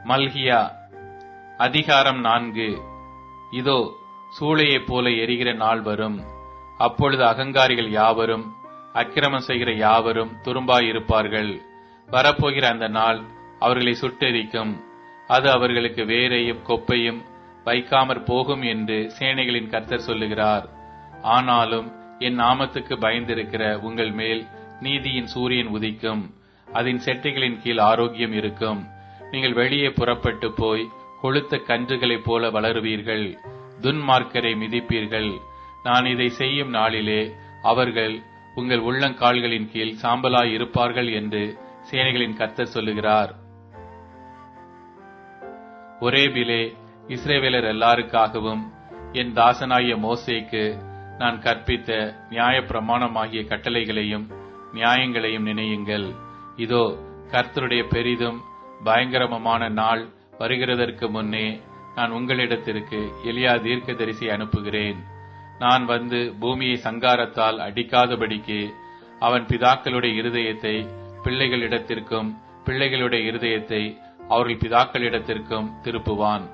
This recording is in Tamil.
மல்கியா அதிகாரம் 4. இதோ சூளையைப் போல எரிகிற நாள் வரும். அப்பொழுது அகங்காரிகள் யாவரும் அக்கிரமம் செய்கிற யாவரும் துரும்பாயிருப்பார்கள். வரப்போகிற அந்த நாள் அவர்களை சுட்டெரிக்கும். அது அவர்களுக்கு வேரையும் கொப்பையும் வைக்காமற் போகும் என்று சேனைகளின் கர்த்தர் சொல்லுகிறார். ஆனாலும் என் நாமத்துக்கு பயந்திருக்கிற உங்கள் மேல் நீதியின் சூரியன் உதிக்கும். அதன் செட்டைகளின் கீழ் ஆரோக்கியம் இருக்கும். நீங்கள் வெளியே புறப்பட்டு போய் கொழுத்த கன்றுகளைப் போல வளருவீர்கள். துன்மார்க்கரை மிதிப்பீர்கள். நான் இதை செய்யும் நாளிலே அவர்கள் உங்கள் உள்ளங்கால்களின் கீழ் சாம்பலாய் இருப்பார்கள் என்று சேனைகளின் கர்த்தர் சொல்லுகிறார். ஒரேபிலே இஸ்ரவேலர் எல்லாருக்காகவும் என் தாசனாகிய மோசேக்கு நான் கற்பித்த நியாய பிரமாணமாகிய கட்டளைகளையும் நியாயங்களையும் நினையுங்கள். இதோ கர்த்தருடைய பெரிதும் பயங்கரமான நாள் வருகிறதற்கு முன்னே நான் உங்களிடத்திற்கு எலியா தீர்க்கதரிசி அனுப்புகிறேன். நான் வந்து பூமியை சங்காரத்தால் அடிக்காதபடிக்கு அவன் பிதாக்களுடைய இருதயத்தை பிள்ளைகளிடத்திற்கும் பிள்ளைகளுடைய இருதயத்தை அவர்கள் பிதாக்களிடத்திற்கும் திருப்புவான்.